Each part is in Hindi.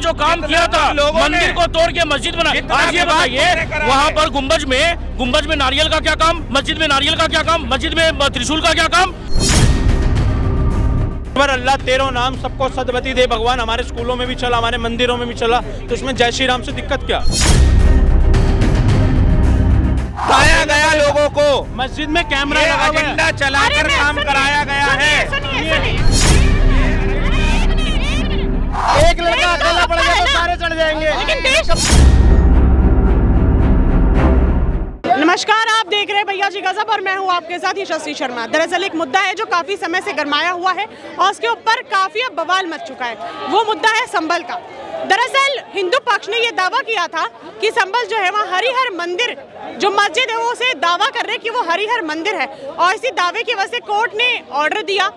जो काम किया था, मंदिर को तोड़ के मस्जिद बना। आज ये बताइए, वहाँ पर गुंबज में नारियल का क्या काम, मस्जिद में नारियल का क्या काम, मस्जिद में त्रिशूल का क्या काम। अल्लाह तेरो नाम सबको सदगति दे भगवान हमारे स्कूलों में भी चला, हमारे मंदिरों में भी चला, तो इसमें जय श्री राम से दिक्कत क्या? बताया गया लोगों को, मस्जिद में कैमरा लगा गया, एजेंडा चलाकर काम कराया गया है। एक लड़का अकेला पड़ गया तो सारे चढ़ जाएंगे। नमस्कार, आप देख रहे हैं भैया जी गजब और मैं हूं आपके साथ यशस्वी शर्मा। दरअसल एक मुद्दा है जो काफी समय से गरमाया हुआ है और उसके ऊपर काफी अब बवाल मच चुका है। वो मुद्दा है संभल का। दरअसल हिंदू पक्ष ने ये दावा किया था कि संभल जो है वहाँ हरिहर मंदिर जो मस्जिद है वो उसे दावा कर रहे कि वो हरिहर मंदिर है, और इसी दावे की वजह से कोर्ट ने ऑर्डर दिया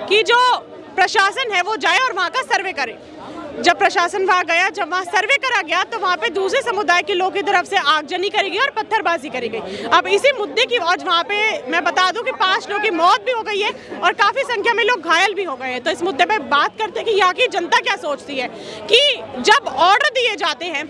कि जो प्रशासन है वो जाए और वहाँ का सर्वे करे। जब प्रशासन वहाँ गया, जब वहाँ सर्वे करा गया तो वहाँ पे दूसरे समुदाय के लोगों की तरफ से आगजनी करी गई और पत्थरबाजी करी गई। अब इसी मुद्दे की आज वहाँ पे मैं बता दूं कि 5 लोगों की मौत भी हो गई है और काफ़ी संख्या में लोग घायल भी हो गए हैं। तो इस मुद्दे पे बात करते हैं कि यहाँ की जनता क्या सोचती है कि जब ऑर्डर दिए जाते हैं,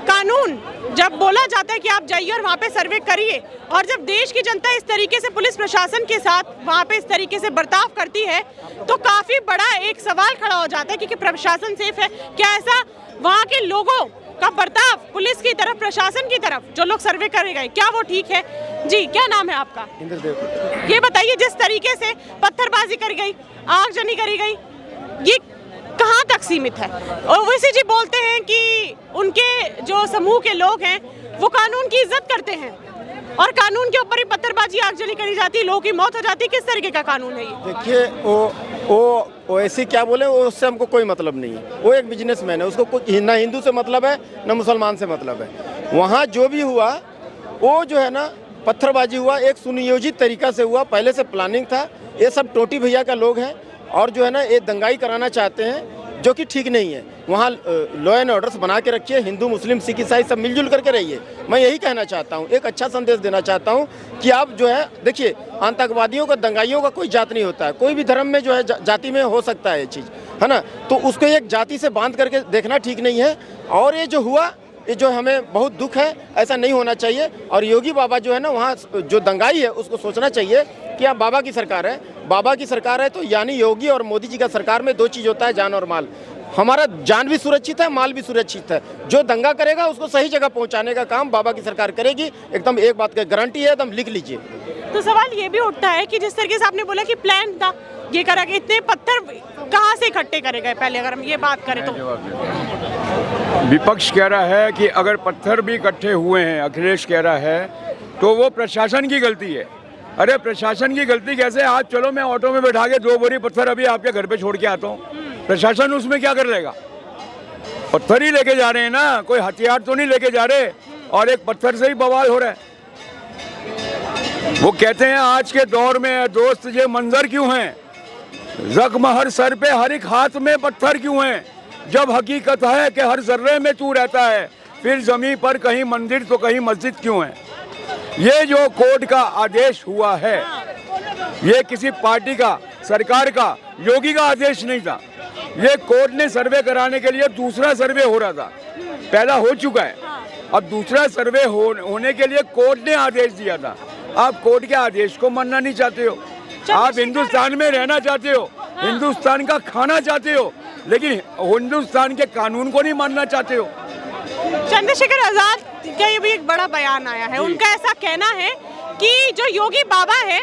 कानून जब बोला जाता है कि आप जाइए और वहाँ पे सर्वे करिए, और जब देश की जनता इस तरीके से पुलिस प्रशासन के साथ वहाँ पे इस तरीके से बर्ताव करती है तो काफ़ी बड़ा एक सवाल खड़ा हो जाता है कि प्रशासन सेफ है क्या? ऐसा वहाँ के लोगों का बर्ताव पुलिस की तरफ, प्रशासन की तरफ, जो लोग सर्वे करे गए, क्या वो ठीक है? जी, क्या नाम है आपका? ये बताइए, जिस तरीके से पत्थरबाजी करी गई, आगजनी करी गई, ये कहाँ तक सीमित है? और ओवैसी जी बोलते हैं कि उनके जो समूह के लोग हैं वो कानून की इज्जत करते हैं और कानून के ऊपर ही पत्थरबाजी, आगजनी करी जाती है, लोगों की मौत हो जाती है। किस तरीके का कानून है ये? देखिए, वो ऐसी क्या बोले, उससे हमको कोई मतलब नहीं है। वो एक बिजनेसमैन है, उसको कोई ना हिंदू से मतलब है ना मुसलमान से मतलब है। वहाँ जो भी हुआ वो जो है ना पत्थरबाजी हुआ, एक सुनियोजित तरीका से हुआ, पहले से प्लानिंग था। ये सब टोटी भैया का लोग हैं और जो है ना ये दंगाई कराना चाहते हैं, जो कि ठीक नहीं है। वहाँ लॉ एंड ऑर्डर्स बना के रखिए, हिंदू मुस्लिम सिख ईसाई सब मिलजुल करके रहिए। मैं यही कहना चाहता हूँ, एक अच्छा संदेश देना चाहता हूँ कि आप जो है देखिए, आतंकवादियों का, दंगाइयों का कोई जात नहीं होता है। कोई भी धर्म में जो है जाति में हो सकता है ये चीज़, है ना। तो उसको एक जाति से बांध करके देखना ठीक नहीं है। और ये जो हुआ, ये जो हमें बहुत दुख है, ऐसा नहीं होना चाहिए। और योगी बाबा जो है ना वहाँ जो दंगाई है उसको सोचना चाहिए कि आप बाबा की सरकार है, बाबा की सरकार है तो यानी योगी और मोदी जी का सरकार में 2 चीज़ होता है, जान और माल। हमारा जान भी सुरक्षित है, माल भी सुरक्षित है। जो दंगा करेगा उसको सही जगह पहुंचाने का काम बाबा की सरकार करेगी, एकदम एक बात की गारंटी है, एकदम लिख लीजिए। तो सवाल ये भी उठता है कि जिस तरीके से आपने बोला कि प्लान था ये करा कि इतने पत्थर कहाँ से इकट्ठे करे गए, पहले अगर हम ये बात करें तो विपक्ष कह रहा है कि अगर पत्थर भी इकट्ठे हुए हैं, अखिलेश कह रहा है, तो वो प्रशासन की गलती है। अरे प्रशासन की गलती कैसे? आज चलो मैं ऑटो में बैठा के 2 बोरी पत्थर अभी आपके घर पे छोड़ के आता हूँ, प्रशासन उसमें क्या कर लेगा? पत्थर ही लेके जा रहे हैं ना, कोई हथियार तो नहीं लेके जा रहे, और एक पत्थर से ही बवाल हो रहा है। वो कहते हैं आज के दौर में दोस्त ये मंजर क्यों हैं, जख्म हर सर पे, हर एक हाथ में पत्थर क्यों हैं, जब हकीकत है कि हर जर्रे में तू रहता है, फिर जमीन पर कहीं मंदिर तो कहीं मस्जिद क्यों है। ये जो कोर्ट का आदेश हुआ है, ये किसी पार्टी का, सरकार का, योगी का आदेश नहीं था। ये कोर्ट ने सर्वे कराने के लिए दूसरा सर्वे हो रहा था, पहला हो चुका है, अब दूसरा सर्वे होने के लिए कोर्ट ने आदेश दिया था। आप कोर्ट के आदेश को मानना नहीं चाहते हो, आप हिंदुस्तान में रहना चाहते हो, हिंदुस्तान का खाना चाहते हो, लेकिन हिंदुस्तान के कानून को नहीं मानना चाहते हो। चंद्रशेखर आजाद का ये भी एक बड़ा बयान आया है, उनका ऐसा कहना है कि जो योगी बाबा है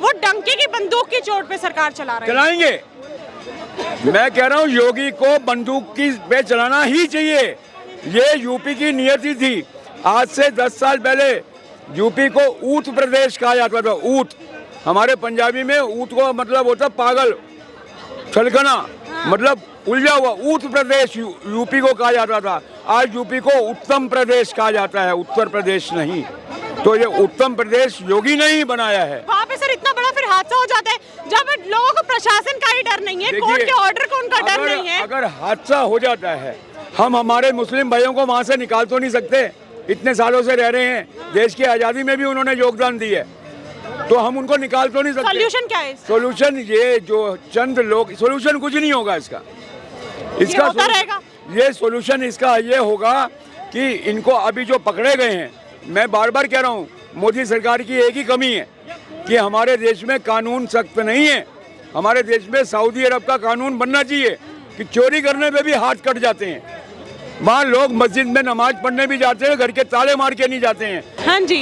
वो डंके की बंदूक की चोट पे सरकार चला रहे हैं। चलाएंगे, मैं कह रहा हूँ योगी को बंदूक की पे चलाना ही चाहिए। ये यूपी की नियति थी। आज से 10 साल पहले यूपी को ऊँट प्रदेश कहा जाता था। ऊँट, हमारे पंजाबी में ऊँट को मतलब होता पागल, छलकना, मतलब उलझा हुआ। ऊँट प्रदेश यूपी को कहा जाता था। आज यूपी को उत्तम प्रदेश कहा जाता है, उत्तर प्रदेश नहीं। तो ये उत्तम प्रदेश योगी ने ही बनाया है। वहाँ पे सर इतना बड़ा फिर हादसा हो जाता है जब लोगों को प्रशासन का ही डर नहीं है, कोर्ट के ऑर्डर को उनका डर नहीं है। अगर हादसा हो जाता है, हम हमारे मुस्लिम भाइयों को वहाँ से निकाल तो नहीं सकते। इतने सालों से रह रहे हैं, देश की आज़ादी में भी उन्होंने योगदान दिया, तो हम उनको निकाल तो नहीं सकते। सोल्यूशन क्या है? सोल्यूशन ये जो चंद लोग, सोल्यूशन कुछ नहीं होगा इसका होता रहेगा। ये सॉल्यूशन इसका ये होगा कि इनको अभी जो पकड़े गए हैं, मैं बार बार कह रहा हूँ, मोदी सरकार की एक ही कमी है कि हमारे देश में कानून सख्त नहीं है। हमारे देश में सऊदी अरब का कानून बनना चाहिए कि चोरी करने पे भी हाथ कट जाते हैं। वहाँ लोग मस्जिद में नमाज पढ़ने भी जाते हैं, घर के ताले मार के नहीं जाते हैं। हाँ जी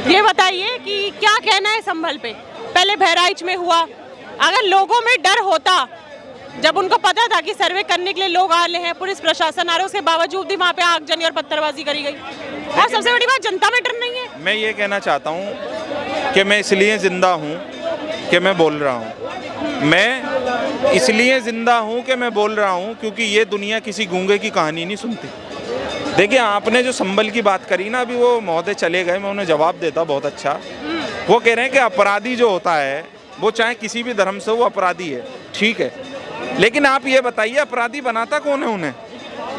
ये बताइए कि क्या कहना है संभल पे? पहले बहराइच में हुआ, अगर लोगों में डर होता, जब उनको पता था कि सर्वे करने के लिए लोग आ रहे हैं, पुलिस प्रशासन आ रहा है, उसके बावजूद भी वहाँ पे आगजनी और पत्थरबाजी करी गई। और सबसे बड़ी बात, जनता में डर नहीं है। मैं ये कहना चाहता हूँ कि मैं इसलिए जिंदा हूँ कि मैं बोल रहा हूँ। मैं इसलिए जिंदा हूँ कि मैं बोल रहा हूँ क्योंकि ये दुनिया किसी गूंगे की कहानी नहीं सुनती। देखिए, आपने जो संभल की बात करी ना, अभी वो महोदय चले गए, मैं उन्हें जवाब देता बहुत अच्छा। वो कह रहे हैं कि अपराधी जो होता है वो चाहे किसी भी धर्म से, वो अपराधी है, ठीक है, लेकिन आप ये बताइए अपराधी बनाता कौन है उन्हें?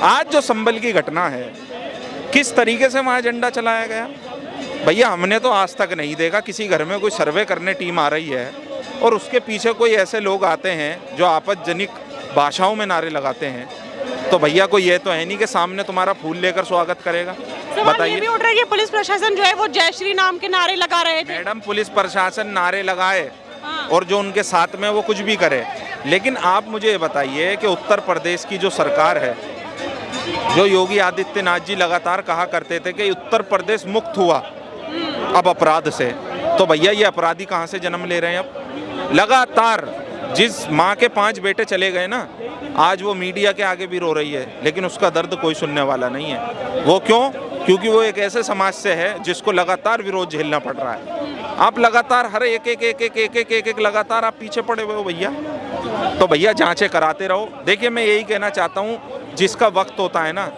आज जो संभल की घटना है, किस तरीके से वहाँ एजेंडा चलाया गया? भैया, हमने तो आज तक नहीं देखा किसी घर में कोई सर्वे करने टीम आ रही है और उसके पीछे कोई ऐसे लोग आते हैं जो आपत्तिजनक भाषाओं में नारे लगाते हैं। तो भैया, कोई ये तो है नहीं कि सामने तुम्हारा फूल लेकर स्वागत करेगा। बताइए, ये भी उठ रहा है कि पुलिस प्रशासन जो है वो जय श्री नाम के नारे लगा रहे थे। मैडम, पुलिस प्रशासन नारे लगाए और जो उनके साथ में वो कुछ भी करे, लेकिन आप मुझे बताइए कि उत्तर प्रदेश की जो सरकार है, जो योगी आदित्यनाथ जी लगातार कहा करते थे कि उत्तर प्रदेश मुक्त हुआ अब अपराध से, तो भैया ये अपराधी कहाँ से जन्म ले रहे हैं? अब लगातार जिस माँ के 5 बेटे चले गए ना, आज वो मीडिया के आगे भी रो रही है, लेकिन उसका दर्द कोई सुनने वाला नहीं है। वो क्यों? क्योंकि वो एक ऐसे समाज से है जिसको लगातार विरोध झेलना पड़ रहा है। आप लगातार हर एक लगातार आप पीछे पड़े हुए हो भैया। तो भैया, जांचें कराते रहो। देखिए, मैं यही कहना चाहता हूँ, जिसका वक्त होता है ना,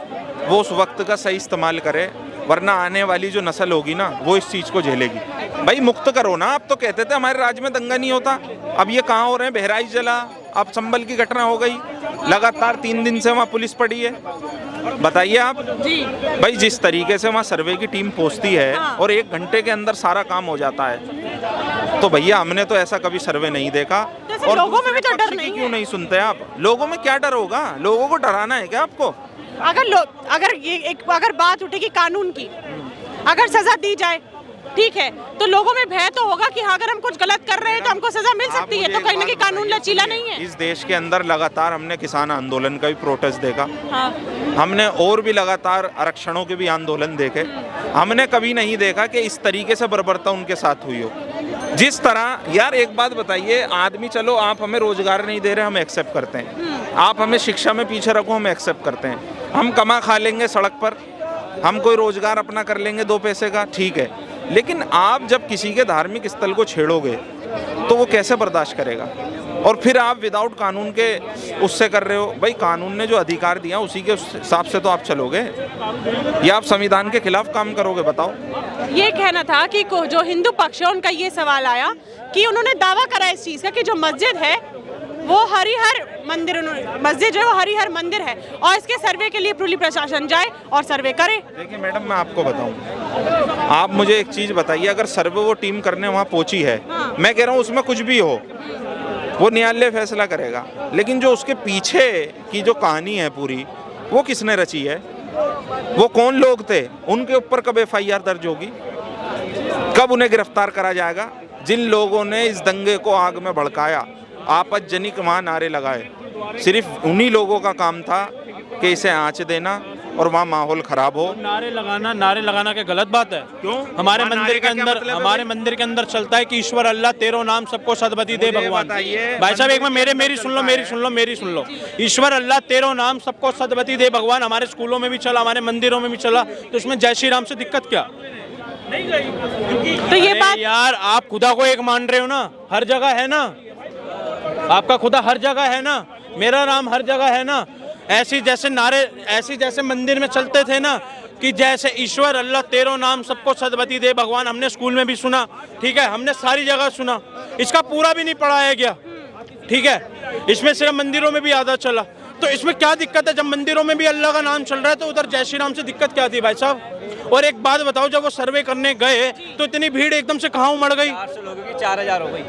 वो उस वक्त का सही इस्तेमाल करे, वरना आने वाली जो नस्ल होगी ना, वो इस चीज़ को झेलेगी। भाई, मुक्त करो ना। आप तो कहते थे हमारे राज्य में दंगा नहीं होता, अब ये कहाँ हो रहे हैं? बहराइच जला, अब संभल की घटना हो गई, लगातार 3 दिन से वहाँ पुलिस पड़ी है। बताइए आप जी। भाई, जिस तरीके से वहाँ सर्वे की टीम पहुँचती है और 1 घंटे के अंदर सारा काम हो जाता है, तो भैया हमने तो ऐसा कभी सर्वे नहीं देखा। और लोगों में भी तो डर नहीं है। क्यों नहीं सुनते आप? लोगों में क्या डर होगा? लोगों को डराना है क्या आपको? अगर बात उठेगी कानून की, अगर सजा दी जाए, ठीक है, तो लोगों में भय तो होगा कि हाँ, अगर हम कुछ गलत कर रहे हैं तो हमको सजा मिल सकती है। तो कहीं ना कहीं कानून लचीला नहीं है। इस देश के अंदर लगातार हमने किसान आंदोलन का भी प्रोटेस्ट देखा, हाँ। हमने और भी लगातार आरक्षणों के भी आंदोलन देखे। हमने कभी नहीं देखा कि इस तरीके से बर्बरता उनके साथ हुई हो। जिस तरह, यार एक बात बताइए, आदमी, चलो आप हमें रोजगार नहीं दे रहे, हम एक्सेप्ट करते हैं, आप हमें शिक्षा में पीछे रखो, हम एक्सेप्ट करते हैं, हम कमा खा लेंगे सड़क पर, हम कोई रोजगार अपना कर लेंगे 2 पैसे का, ठीक है, लेकिन आप जब किसी के धार्मिक स्थल को छेड़ोगे तो वो कैसे बर्दाश्त करेगा? और फिर आप विदाउट कानून के उससे कर रहे हो। भाई, कानून ने जो अधिकार दिया उसी के हिसाब से तो आप चलोगे, या आप संविधान के खिलाफ काम करोगे? बताओ। ये कहना था कि जो हिंदू पक्ष है उनका ये सवाल आया कि उन्होंने दावा करा इस चीज़ का कि जो मस्जिद है वो हरिहर मंदिर, मस्जिद जो है वो हरिहर मंदिर है, और इसके सर्वे के लिए पुलिस प्रशासन जाए और सर्वे करे। देखिए मैडम, मैं आपको बताऊं, आप मुझे एक चीज़ बताइए, अगर सर्वे वो टीम करने वहाँ पहुंची है, हाँ। मैं कह रहा हूँ उसमें कुछ भी हो, वो न्यायालय फैसला करेगा, लेकिन जो उसके पीछे की जो कहानी है पूरी, वो किसने रची है? वो कौन लोग थे? उनके ऊपर कब FIR दर्ज होगी? कब उन्हें गिरफ्तार करा जाएगा? जिन लोगों ने इस दंगे को आग में भड़काया, आपत्तिजनक वहाँ नारे लगाए, सिर्फ उन्हीं लोगों का काम था कि इसे आंच देना और वहाँ माहौल खराब हो। नारे लगाना क्या गलत बात है? क्यों? हमारे मंदिर के अंदर चलता है कि ईश्वर अल्लाह तेरो नाम सबको सदबती दे भगवान। भाई साहब, एक मिनट, मेरी सुन लो। ईश्वर अल्लाह तेरो नाम सबको सदबती दे भगवान हमारे स्कूलों में भी चला, हमारे मंदिरों में भी चला, तो इसमें जय श्री राम से दिक्कत क्या? तो ये बात, यार आप खुदा को एक मान रहे हो ना, हर जगह है ना, आपका खुदा हर जगह है ना, मेरा नाम हर जगह है ना। ऐसे जैसे मंदिर में चलते थे ना कि जैसे ईश्वर अल्लाह तेरो नाम सबको सदबती दे भगवान, हमने स्कूल में भी सुना, ठीक है, हमने सारी जगह सुना, इसका पूरा भी नहीं पढ़ाया गया, ठीक है, इसमें सिर्फ मंदिरों में भी आधा चला। तो इसमें क्या दिक्कत है? जब मंदिरों में भी अल्लाह का नाम चल रहा है तो उधर जय श्री राम से दिक्कत क्या थी भाई साहब? और एक बात बताओ, जब वो सर्वे करने गए तो इतनी भीड़ एकदम से कहाँ उमड़ गई? 400 लोगों की 4000 हो गई।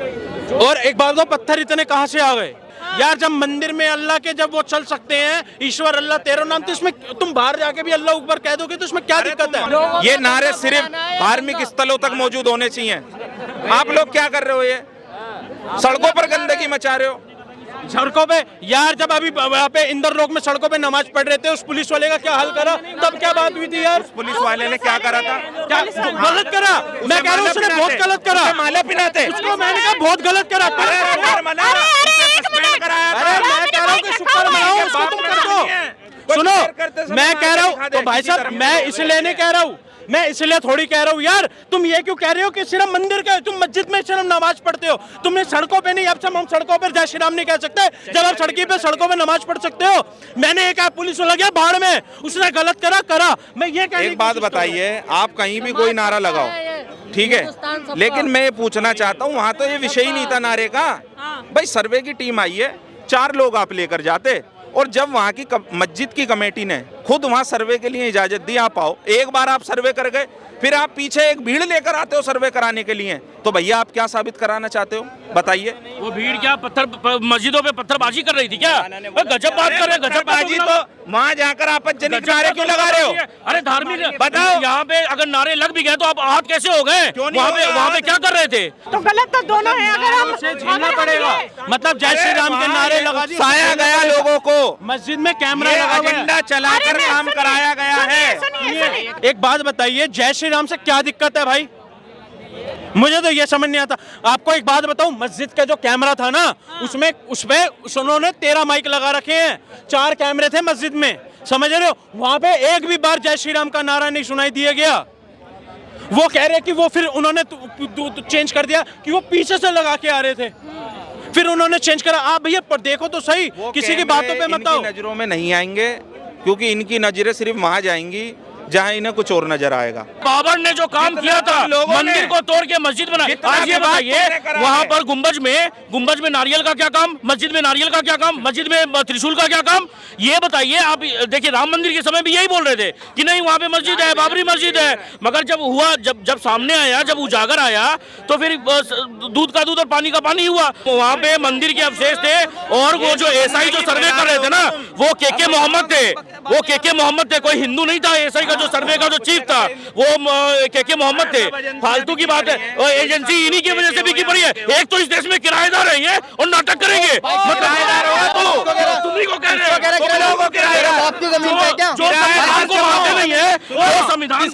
और एक बात बताओ, पत्थर इतने कहाँ से आ गए यार? जब मंदिर में अल्लाह के जब वो चल सकते हैं, ईश्वर अल्लाह तेरा नाम, तो इसमें तुम बाहर जाके भी अल्लाह ऊपर कह दोगे तो इसमें क्या दिक्कत है? ये नारे सिर्फ धार्मिक स्थलों तक मौजूद होने चाहिए। आप लोग क्या कर रहे हो? ये सड़कों पर गंदगी मचा रहे हो। सड़कों पे यार, जब अभी यहाँ पे इंदौर लोग में सड़कों पे नमाज पढ़ रहे थे, उस पुलिस वाले का क्या हाल करा? तब क्या बात हुई थी यार? पुलिस वाले ने क्या करा था? क्या गलत करा? मैं कह रहा हूँ उसने बहुत गलत करा। माला पिनाते उसको मैंने कहा बहुत गलत करा। अरे मैं कह रहा हूँ कि शुक्र मनाओ, उसको तुम कर दो। सुनो, मैं कह रहा हूँ तो भाई साहब, मैं इसलिए नहीं कह रहा हूँ, मैं इसलिए थोड़ी कह रहा हूँ यार। तुम ये क्यों कह रहे हो कि सिर्फ मंदिर का, तुम मस्जिद में सिर्फ नमाज पढ़ते हो, तुमने सड़कों पे नहीं? अब सब हम सड़कों पर जय श्री राम नहीं कह सकते जब आप सड़कों पे नमाज पढ़ सकते हो? मैंने एक पुलिस वाला गया बाढ़ में, उसने गलत करा। मैं ये कह एक बात बताइए, आप कहीं भी कोई नारा लगाओ, ठीक है, लेकिन मैं ये पूछना चाहता हूँ, वहाँ तो ये विषय ही नहीं था नारे का। भाई सर्वे की टीम आई है, 4 लोग आप लेकर जाते, और जब वहाँ की मस्जिद की कमेटी ने खुद वहाँ सर्वे के लिए इजाजत दी, आप आओ, एक बार आप सर्वे कर गए, फिर आप पीछे एक भीड़ लेकर आते हो सर्वे कराने के लिए, तो भैया आप क्या साबित कराना चाहते हो? बताइए। वो भीड़ क्या मस्जिदों पे पत्थरबाजी कर रही थी क्या? गजब बात कर रहे हैं, गजब बाजी। तो वहाँ जाकर आपत्तिजनक नारे क्यों लगा रहे हो? अरे धार्मिक बताओ, यहाँ पे अगर नारे लग भी गए तो आप आहत कैसे हो गए? वहाँ पे क्या कर रहे थे? तो गलत तो दोनों है। अगर हम झेलना पड़ेगा, मतलब जय श्री राम के नारे लगा दिए, साया गया लोगों को, मस्जिद में कैमरा लगा हुआ है, एजेंडा चलाकर काम कराया गया है। सुनिए। एक बात बताइए, जय श्री राम से क्या दिक्कत है भाई? मुझे तो ये समझ नहीं आता। आपको एक बात बताऊं, मस्जिद का जो कैमरा था ना, उसमें उन्होंने 13 माइक लगा रखे हैं, 4 कैमरे थे मस्जिद में, समझ रहे हो? वहां पे एक भी बार जय श्री राम का नारा नहीं सुनाई दिया गया। वो कह रहे कि वो फिर उन्होंने चेंज कर दिया कि वो पीछे से लगा के आ रहे थे, फिर उन्होंने चेंज करा। आप भैया पर देखो तो सही, किसी की बातों पे मत आओ। नजरों में नहीं आएंगे, क्योंकि इनकी नजरें सिर्फ वहां जाएंगी जहां इन्हें कुछ और नजर आएगा। बाबर ने जो काम किया था, मंदिर को तोड़ के मस्जिद बनाई। आज ये बताइए, वहाँ पर गुंबज में नारियल का क्या काम? मस्जिद में नारियल का क्या काम? मस्जिद में त्रिशूल का क्या काम? ये बताइए। आप देखिए, राम मंदिर के समय भी यही बोल रहे थे कि नहीं वहाँ पे मस्जिद है, बाबरी मस्जिद है, मगर जब हुआ, जब सामने आया, जब उजागर आया, तो फिर दूध का दूध और पानी का पानी हुआ। वहाँ पे मंदिर के अवशेष थे, और वो जो एसआई जो सर्वे कर रहे थे ना, वो के मोहम्मद थे, कोई हिंदू नहीं था। एसआई जो सर्वे का जो चीफ था वो के मोहम्मद थे। फालतू की बात है, और एजेंसी इन्हीं की वजह से बिकी पड़ी है। एक तो इस देश में किराएदार है ये, और नाटक करेंगे। किराएदार होगा तो तुम्ही को कह रहे हो, आपकी जमीन पे क्या? जो संविधान को मानते नहीं है, वो संविधान को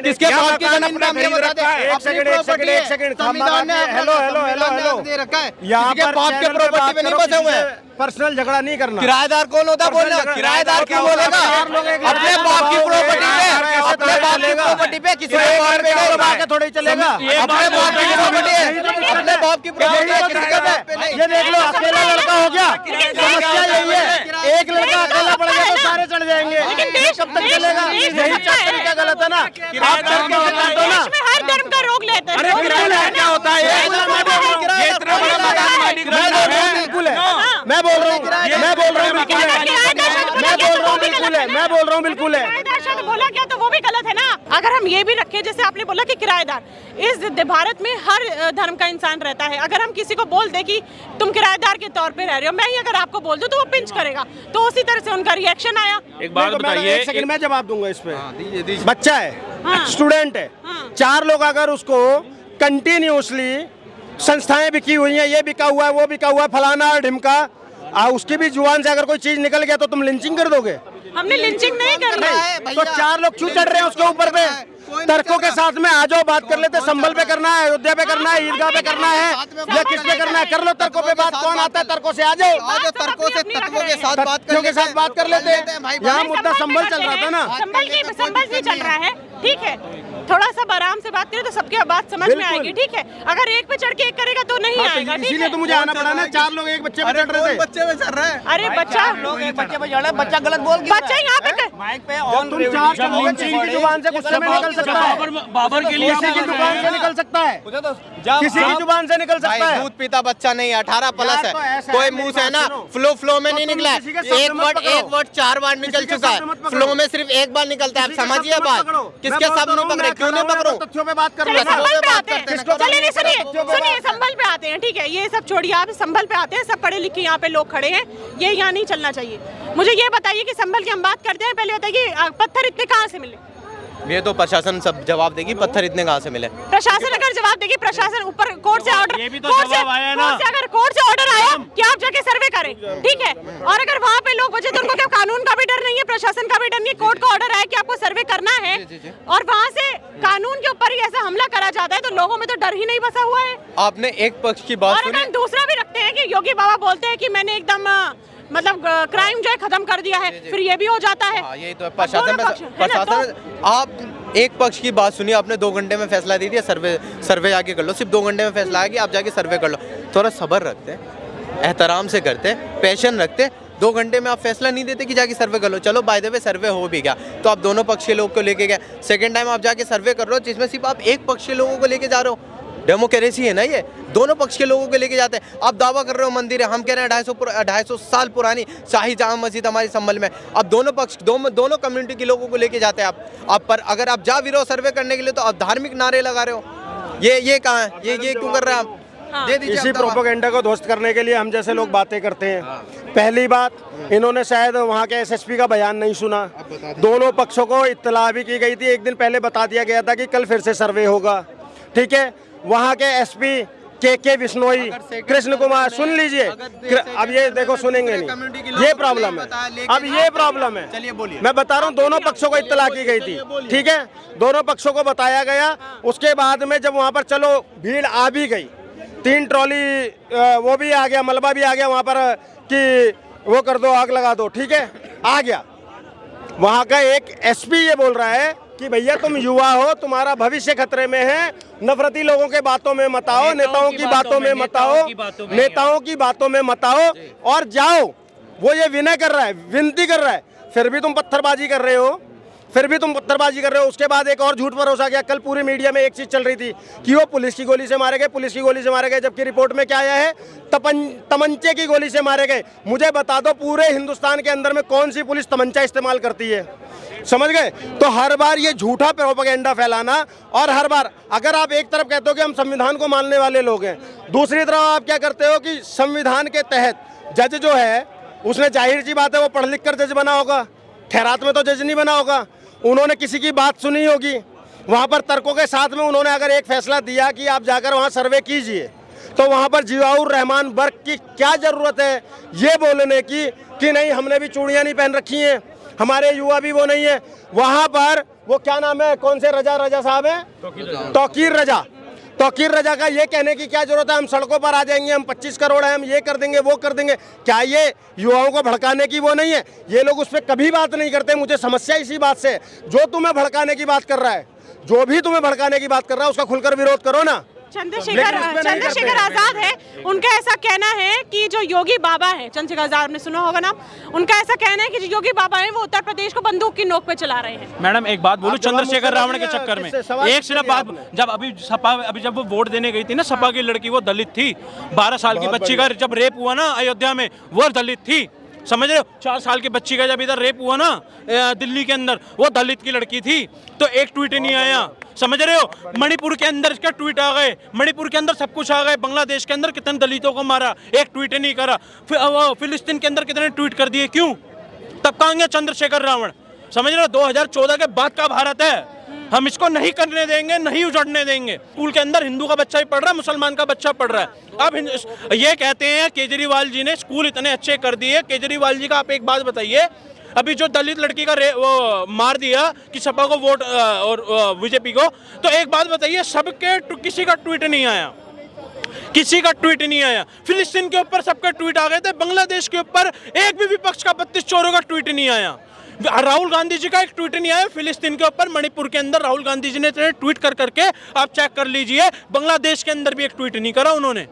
किसके बाप की जमीन पे हमने बता दे। एक सेकंड संविधान ने हेलो दे रखा है, किसके बाप के प्रॉपर्टी पे नहीं बसे हुए हैं। पर्सनल झगड़ा नहीं करना। किराएदार कौन होता है? बोलना किराएदार क्यों बोलेगा? अपने बाप की प्रॉपर्टी पे, अपने बाप की प्रॉपर्टी पे किसी के बाप पे थोड़ी चलेगा। अपने बाप की प्रॉपर्टी है, अपने बाप की प्रॉपर्टी है, किसी के बाप पे नहीं। ये देख लो, अकेला लड़का हो गया, समस्या यही है। एक लड़का अकेला पड़ गया तो सारे चढ़ जाएंगे, ये कब तक चलेगा? यही तरीका गलत है ना। आप चढ़ के बता दो ना, हर धर्म का रोक लेते हैं। अरे किराया क्या होता है? ये इतना बड़ा मकान मालिक बिल्कुल है। मैं बोल रहा हूँ बिल्कुल है। किराएदार बोला क्या, तो वो भी गलत है ना। अगर हम ये भी रखें, जैसे आपने बोला कि किराएदार, इस भारत में हर धर्म का इंसान रहता है। अगर हम किसी को बोल दे कि तुम किराएदार के तौर पे रह रहे हो, मैं ही अगर आपको बोल दूं तो वो पिंच करेगा, तो उसी तरह से उनका रिएक्शन आया। एक बात बताइए, एक सेकंड मैं जवाब दूंगा इस पे। बच्चा है, स्टूडेंट है, 4 लोग अगर उसको कंटिन्यूसली, संस्थाएं बिकी हुई हैं, ये बिका हुआ है, वो बिका हुआ है, फलाना और ढिमका, उसकी भी जुबान से अगर कोई चीज निकल गया तो तुम लिंचिंग कर दोगे? हमने लिंचिंग नहीं करना है। तो 4 लोग क्यों चढ़ रहे हैं उसके ऊपर पे? तर्कों के साथ में आ जाओ, बात कर लेते। संभल पे करना है, अयोध्या पे करना है, ईदगाह पे करना है, या किस पे करना है? कर लो तर्कों पे बात। कौन आता है तर्कों से? आ जाओ, तर्कों से, तत्वों के साथ बात कर लेते हैं। यहाँ मुद्दा संभल चल रहा था ना। संभल नहीं चल रहा है, ठीक है। थोड़ा सा आराम से बात करें तो सबके बात समझ में आएगी, ठीक है। अगर एक पे चढ़ के एक करेगा तो नहीं आएगा, ठीक इसीलिए है। तो मुझे आना पड़ा ना, 4 लोग एक बच्चे पे चढ़ रहे थे। बच्चे में चढ़ रहा है। अरे बच्चा लोग एक बच्चे पे चढ़ रहा है, बच्चा गलत बोल क्यों बच्चा यहाँ पे माइक पे तुम 4 चढ़ोगे, किसी की जुबान से गुस्से में निकल सकता है, बाबर के लिए किसी की जुबान से निकल सकता है, किसी की जुबान से निकल सकता है। दूध पीता बच्चा नहीं, 18 प्लस तो है। ऐसा कोई है मुंह मेरी से ना बात फ्लो में नहीं तुम निकला है। किसी के शब्द मत पकड़ो। एक वर्ड 4 बार निकल किसी के चुका शब्द मत है। पकड़ो। फ्लो में सिर्फ एक बार निकलता है। आप किसी के समझिए शब्द मत बात, पकड़ो। किसके मैं शब्द बोलता नहीं हूँ, पकड़े, मैं क्यों नहीं खड़ा हूँ, पकड़ो? तथ्यों पे बात कर चलिए रहा संभल पे हूँ। आते हैं, किसको चलिए नहीं, सुनिए तथ्यों पे सुनिए, बात- संभल पे आते हैं, ठीक है। ये सब छोड़िए, आप संभल पे आते हैं। सब पढ़े लिखे यहाँ पे लोग खड़े हैं, ये यहाँ नहीं चलना चाहिए। मुझे ये बताइए कि संभल की हम बात करते हैं, पहले बताइए पत्थर इतने कहाँ से मिले? ये तो प्रशासन सब जवाब देगी, पत्थर इतने कहाँ से मिले। प्रशासन अगर जवाब देगी, प्रशासन ऊपर कोर्ट से ऑर्डर, ये भी तो जवाब आया ना। अगर कोर्ट से ऑर्डर आया कि आप जाके सर्वे करें, ठीक है। और अगर वहाँ पे लोग बचे तो उनको क्या कानून का भी डर नहीं है, प्रशासन का भी डर नहीं है। कोर्ट का ऑर्डर आया कि आपको सर्वे करना है और वहाँ से कानून के ऊपर ही ऐसा हमला करा जाता है, तो लोगों में तो डर ही नहीं बसा हुआ है। आपने एक पक्ष की बात और सुनी। अगर दूसरा भी रखते हैं कि योगी बाबा बोलते हैं कि मैंने एकदम मतलब क्राइम जो है खत्म कर दिया है, फिर ये भी हो जाता है। हाँ, यही तो है दोनों प्रशासन में। पक्ष, है ना, प्रशासन आप एक पक्ष की बात सुनिए, आपने 2 घंटे में फैसला दे दिया, सर्वे जाके कर लो। सिर्फ 2 घंटे में फैसला आया कि आप जाके सर्वे कर लो। थोड़ा सब्र रखते, एहतराम से करते, पैशन रखते। 2 घंटे में आप फैसला नहीं देते कि जाके सर्वे कर लो। चलो बाय द वे सर्वे हो भी गया तो आप दोनों पक्ष के लोग को लेके गए। सेकंड टाइम आप जाके सर्वे कर रहे हो जिसमें सिर्फ आप एक पक्ष के लोगों को लेके जा रहे हो। डेमोक्रेसी है ना, ये दोनों पक्ष के लोगों को लेके जाते हैं। आप दावा कर रहे हो मंदिर है, हम कह रहे हैं 250 साल पुरानी शाही जामा मस्जिद हमारी संभल में। अब दोनों पक्ष दोनों कम्युनिटी के लोगों को लेके जाते हैं आप पर अगर आप जा भी रहे हो सर्वे करने के लिए तो आप धार्मिक नारे लगा रहे हो। ये कहाँ है, ये क्यों कर रहे हैं आप? दे दीजिए इसी आप दवा। प्रोपेगेंडा को ध्वस्त करने के लिए हम जैसे लोग बातें करते हैं। पहली बात, इन्होंने शायद वहाँ के एसएसपी का बयान नहीं सुना। दोनों पक्षों को इत्तला भी की गई थी, एक दिन पहले बता दिया गया था कि कल फिर से सर्वे होगा, ठीक है। वहाँ के एसपी के विश्नोई, कृष्ण कुमार, सुन लीजिए। अब ये देखो सुनेंगे नहीं, ये प्रॉब्लम है। अब ये प्रॉब्लम है, चलिए बोलिए। मैं बता रहा हूँ, दोनों पक्षों को इत्तला की गई थी, ठीक है। दोनों पक्षों को बताया गया। उसके बाद में जब वहाँ पर चलो भीड़ आ भी गई, 3 ट्रॉली वो भी आ गया, मलबा भी आ गया वहाँ पर कि वो कर दो, आग लगा दो, ठीक है, आ गया। वहाँ का एक एसपी ये बोल रहा है कि भैया तुम युवा हो, तुम्हारा भविष्य खतरे में है, नफरती लोगों के बातों में मत आओ, नेताओं की बातों में मत आओ, नेताओं की बातों में मत आओ और जाओ। वो ये विनय कर रहा है, विनती कर रहा है, फिर भी तुम पत्थरबाजी कर रहे हो, फिर भी तुम पत्थरबाजी कर रहे हो। उसके बाद एक और झूठ परोसा गया। कल पूरी मीडिया में एक चीज चल रही थी कि वो पुलिस की गोली से मारे गए, पुलिस की गोली से मारे गए, जबकि रिपोर्ट में क्या आया है, तमंचे की गोली से मारे गए। मुझे बता दो पूरे हिंदुस्तान के अंदर में कौन सी पुलिस तमंचा इस्तेमाल करती है? समझ गए? तो हर बार ये झूठा प्रोपेगेंडा फैलाना, और हर बार अगर आप एक तरफ कहते हो कि हम संविधान को मानने वाले लोग हैं, दूसरी तरफ आप क्या करते हो कि संविधान के तहत जज जो है उसने, जाहिर सी बात है, वो पढ़ लिख कर जज बना होगा, ठहरात में तो जज नहीं बना होगा। उन्होंने किसी की बात सुनी होगी, वहाँ पर तर्कों के साथ में उन्होंने अगर एक फैसला दिया कि आप जाकर वहाँ सर्वे कीजिए, तो वहाँ पर जियाउर रहमान बर्क की क्या ज़रूरत है ये बोलने की कि नहीं हमने भी चूड़ियाँ नहीं पहन रखी हैं, हमारे युवा भी वो नहीं है। वहाँ पर वो क्या नाम है, कौन से रजा साहब हैं, तौकीर रजा का ये कहने की क्या जरूरत है, हम सड़कों पर आ जाएंगे, हम 25 करोड़ हैं, हम ये कर देंगे, वो कर देंगे। क्या ये युवाओं को भड़काने की वो नहीं है? ये लोग उस पर कभी बात नहीं करते। मुझे समस्या इसी बात से, जो तुम्हें भड़काने की बात कर रहा है, जो भी तुम्हें भड़काने की बात कर रहा है उसका खुलकर विरोध करो ना। चंद्रशेखर आजाद है, उनका ऐसा कहना है कि जो योगी बाबा है, चंद्रशेखर आजाद ने सुना होगा नाम, उनका ऐसा कहना है कि जो योगी बाबा है वो उत्तर प्रदेश को बंदूक की नोक पे चला रहे हैं। मैडम एक बात बोलूं, चंद्रशेखर रावण के चक्कर में एक सिर्फ बात, जब जब वो वोट देने गई थी ना, सपा की लड़की, वो दलित थी, 12 साल की बच्ची का जब रेप हुआ ना अयोध्या में, वो दलित थी, समझ रहे हो? 4 साल की बच्ची का जब इधर रेप हुआ ना दिल्ली के अंदर, वो दलित की लड़की थी, तो एक ट्वीट नहीं आया, समझ रहे हो? मणिपुर के अंदर इसका ट्वीट आ गए, मणिपुर के अंदर सब कुछ आ गए, बांग्लादेश के अंदर कितने दलितों को मारा, एक ट्वीट नहीं करा, फिलिस्तीन के अंदर कितने ट्वीट कर दिए, क्यों? तब कहाँ गया चंद्रशेखर रावण? समझ रहे हो? 2014 के बाद का भारत है, हम इसको नहीं करने देंगे, नहीं उजड़ने देंगे। स्कूल के अंदर हिंदू का बच्चा भी पढ़ रहा है, मुसलमान का बच्चा पढ़ रहा है। अब ये कहते हैं केजरीवाल जी ने स्कूल इतने अच्छे कर दिए। केजरीवाल जी का आप एक बात बताइए, अभी जो दलित लड़की का वो मार दिया कि सपा को वोट और बीजेपी को, तो एक बात बताइए, सबके किसी का ट्वीट नहीं आया, किसी का ट्वीट नहीं आया। फिलिस्तीन के ऊपर सबके ट्वीट आ गए थे, बांग्लादेश के ऊपर एक भी विपक्ष का 32 चोरों का ट्वीट नहीं आया। राहुल गांधी जी का एक ट्वीट नहीं आया फिलिस्तीन के ऊपर, मणिपुर के अंदर राहुल गांधी जी ने ट्वीट कर करके आप चेक कर लीजिए, बांग्लादेश के अंदर भी एक ट्वीट नहीं करा उन्होंने।